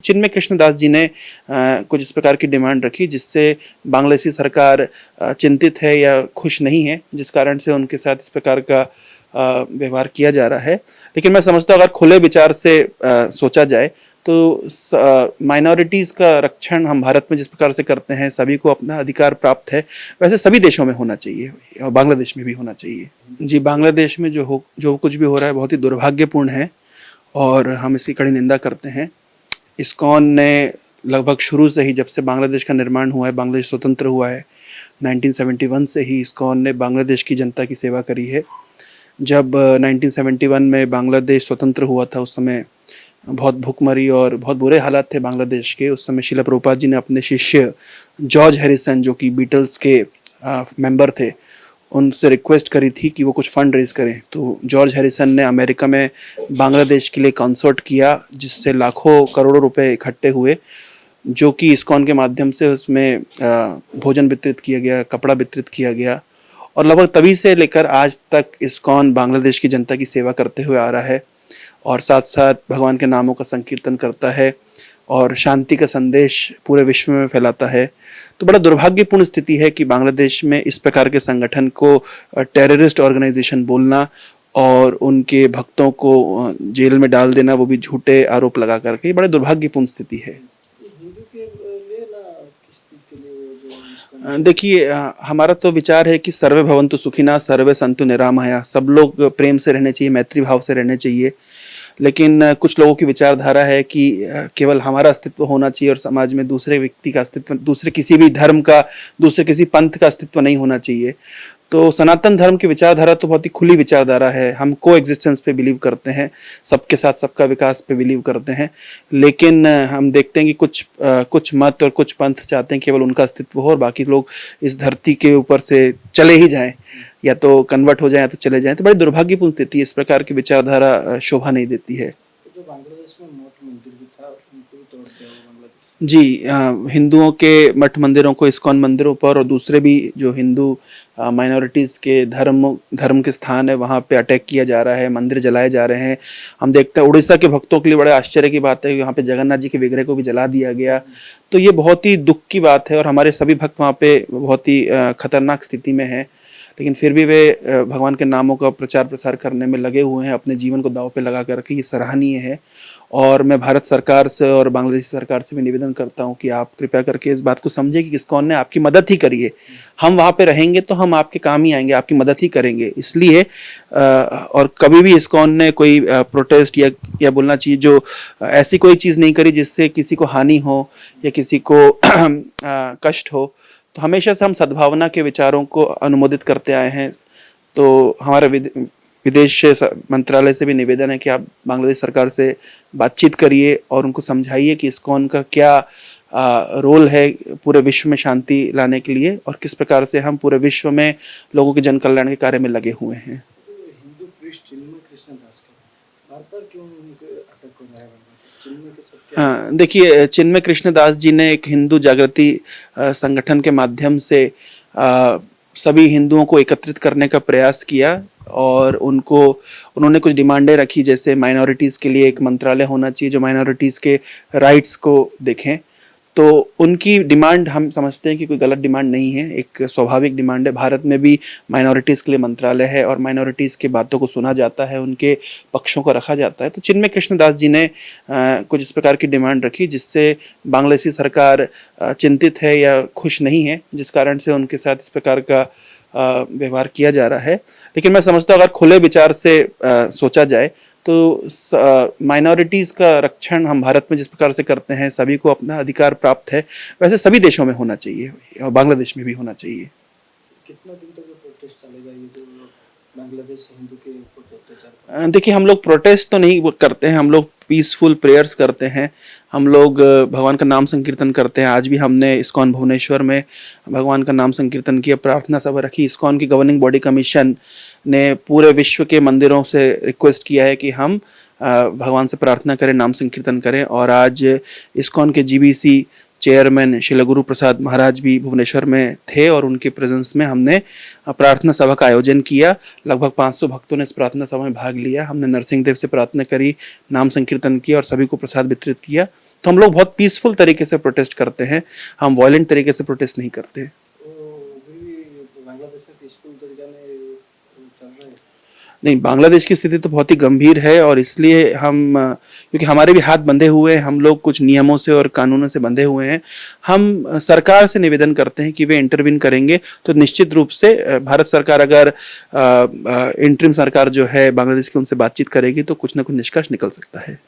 चिन्मय कृष्णदास जी ने कुछ इस प्रकार की डिमांड रखी जिससे बांग्लादेशी सरकार चिंतित है या खुश नहीं है, जिस कारण से उनके साथ इस प्रकार का व्यवहार किया जा रहा है। लेकिन मैं समझता हूँ अगर खुले विचार से सोचा जाए तो माइनॉरिटीज़ का रक्षण हम भारत में जिस प्रकार से करते हैं, सभी को अपना अधिकार प्राप्त है, वैसे सभी देशों में होना चाहिए और बांग्लादेश में भी होना चाहिए। जी, बांग्लादेश में जो कुछ भी हो रहा है बहुत ही दुर्भाग्यपूर्ण है और हम इसकी कड़ी निंदा करते हैं। इस्कॉन ने लगभग शुरू से ही, जब से बांग्लादेश का निर्माण हुआ है, बांग्लादेश स्वतंत्र हुआ है 1971 से ही इस्कॉन ने बांग्लादेश की जनता की सेवा करी है। जब 1971 में बांग्लादेश स्वतंत्र हुआ था, उस समय बहुत भूखमरी और बहुत बुरे हालात थे बांग्लादेश के। उस समय शिला प्रभुपाद जी ने अपने शिष्य जॉर्ज हैरिसन, जो कि बीटल्स के मेंबर थे, उनसे रिक्वेस्ट करी थी कि वो कुछ फंड रेज करें। तो जॉर्ज हैरिसन ने अमेरिका में बांग्लादेश के लिए कॉन्सर्ट किया, जिससे लाखों करोड़ों रुपए इकट्ठे हुए, जो कि इस्कॉन के माध्यम से उसमें भोजन वितरित किया गया, कपड़ा वितरित किया गया। और लगभग तभी से लेकर आज तक इस्कॉन बांग्लादेश की जनता की सेवा करते हुए आ रहा है और साथ साथ भगवान के नामों का संकीर्तन करता है और शांति का संदेश पूरे विश्व में फैलाता है। तो बड़ा दुर्भाग्यपूर्ण स्थिति है कि बांग्लादेश में इस प्रकार के संगठन को टेररिस्ट ऑर्गेनाइजेशन बोलना और उनके भक्तों को जेल में डाल देना, वो भी झूठे आरोप लगा करके, ये बड़ा दुर्भाग्यपूर्ण स्थिति है। देखिए, हमारा तो विचार है कि सर्वे भवन्तु सुखिनः सर्वे सन्तु निरामया, सब लोग प्रेम से रहने चाहिए, मैत्री भाव से रहने चाहिए। लेकिन कुछ लोगों की विचारधारा है कि केवल हमारा अस्तित्व होना चाहिए और समाज में दूसरे व्यक्ति का अस्तित्व, दूसरे किसी भी धर्म का, दूसरे किसी पंथ का अस्तित्व नहीं होना चाहिए। तो सनातन धर्म की विचारधारा तो बहुत ही खुली विचारधारा है। हम को एग्जिस्टेंस पे बिलीव करते हैं, सबके साथ सबका विकास पे बिलीव करते हैं। लेकिन हम देखते हैं कि कुछ मत और कुछ पंथ चाहते हैं केवल उनका अस्तित्व हो और बाकी लोग इस धरती के ऊपर से चले ही जाएं, या तो कन्वर्ट हो जाए या तो चले जाएं। तो बड़ी दुर्भाग्यपूर्ण स्थिति है। इस प्रकार की विचारधारा शोभा नहीं देती है। जी, हिंदुओं के मठ मंदिरों को इस्कॉन मंदिरों पर और दूसरे भी जो हिंदू माइनॉरिटीज़ के धर्म के स्थान है, वहाँ पे अटैक किया जा रहा है, मंदिर जलाए जा रहे हैं। हम देखते हैं उड़ीसा के भक्तों के लिए बड़े आश्चर्य की बात है कि वहाँ पे जगन्नाथ जी के विग्रह को भी जला दिया गया। तो ये बहुत ही दुख की बात है और हमारे सभी भक्त वहाँ पे बहुत ही खतरनाक स्थिति में हैं। लेकिन फिर भी वे भगवान के नामों का प्रचार प्रसार करने में लगे हुए हैं, अपने जीवन को दांव पे लगा करके। ये सराहनीय है और मैं भारत सरकार से और बांग्लादेश सरकार से भी निवेदन करता हूं कि आप कृपया करके इस बात को समझें कि इस्कॉन ने आपकी मदद ही करी है। हम वहाँ पे रहेंगे तो हम आपके काम ही आएंगे, आपकी मदद ही करेंगे। इसलिए और कभी भी इस्कॉन ने कोई प्रोटेस्ट या बोलना चाहिए जो ऐसी कोई चीज़ नहीं करी जिससे किसी को हानि हो या किसी को कष्ट हो। तो हमेशा से हम सद्भावना के विचारों को अनुमोदित करते आए हैं। तो हमारा विदेश मंत्रालय से भी निवेदन है कि आप बांग्लादेश सरकार से बातचीत करिए और उनको समझाइए कि इस्कॉन का क्या रोल है पूरे विश्व में शांति लाने के लिए और किस प्रकार से हम पूरे विश्व में लोगों के जन कल्याण के कार्य में लगे हुए हैं। हिंदू प्रीस्ट चिन्मय कृष्णदास का बार-बार क्यों उनको अटक हो रहा है? देखिए, चिन्मय कृष्णदास जी ने एक हिंदू जागृति संगठन के माध्यम से सभी हिंदुओं को एकत्रित करने का प्रयास किया और उन्होंने कुछ डिमांडें रखी, जैसे माइनॉरिटीज़ के लिए एक मंत्रालय होना चाहिए जो माइनॉरिटीज़ के राइट्स को देखें। तो उनकी डिमांड हम समझते हैं कि कोई गलत डिमांड नहीं है, एक स्वाभाविक डिमांड है। भारत में भी माइनॉरिटीज़ के लिए मंत्रालय है और माइनॉरिटीज़ के बातों को सुना जाता है, उनके पक्षों को रखा जाता है। तो चिन्मय कृष्णदास जी ने कुछ इस प्रकार की डिमांड रखी जिससे बांग्लादेशी सरकार चिंतित है या खुश नहीं है, जिस कारण से उनके साथ इस प्रकार का व्यवहार किया जा रहा है। लेकिन मैं समझता हूँ अगर खुले विचार से सोचा जाए तो माइनॉरिटीज़ का रक्षण हम भारत में जिस प्रकार से करते हैं, सभी को अपना अधिकार प्राप्त है, वैसे सभी देशों में होना चाहिए और बांग्लादेश में भी होना चाहिए। कितना दिन तक प्रोटेस्ट चलेगा ये जो बांग्लादेश हिंदू के ऊपर अत्याचार? देखिए, हम लोग प्रोटेस्ट तो नहीं करते हैं, हम लोग पीसफुल प्रेयर्स करते हैं। हम लोग भगवान का नाम संकीर्तन करते हैं। आज भी हमने इस्कॉन भुवनेश्वर में भगवान का नाम संकीर्तन किया, प्रार्थना सभा रखी। इस्कॉन की गवर्निंग बॉडी कमीशन ने पूरे विश्व के मंदिरों से रिक्वेस्ट किया है कि हम भगवान से प्रार्थना करें, नाम संकीर्तन करें। और आज इस्कॉन के जीबीसी चेयरमैन श्री गुरु प्रसाद महाराज भी भुवनेश्वर में थे और उनके प्रेजेंस में हमने प्रार्थना सभा का आयोजन किया। लगभग 500 भक्तों ने इस प्रार्थना सभा में भाग लिया। हमने नरसिंह देव से प्रार्थना करी, नाम संकीर्तन किया और सभी को प्रसाद वितरित किया। तो हम लोग बहुत पीसफुल तरीके से प्रोटेस्ट करते हैं, हम वायलेंट तरीके से प्रोटेस्ट नहीं करते। तो फिर भी बांग्लादेश में पीसफुल तरीका में चल रहा है। नहीं, बांग्लादेश की स्थिति तो बहुत ही गंभीर है और इसलिए हम क्योंकि हमारे भी हाथ बंधे हुए हैं, हम लोग कुछ नियमों से और कानूनों से बंधे हुए हैं, हम सरकार से निवेदन करते हैं कि वे इंटरवीन करेंगे तो निश्चित रूप से भारत सरकार अगर इंटरिम सरकार जो है बांग्लादेश की उनसे बातचीत करेगी तो कुछ ना कुछ निष्कर्ष निकल सकता है।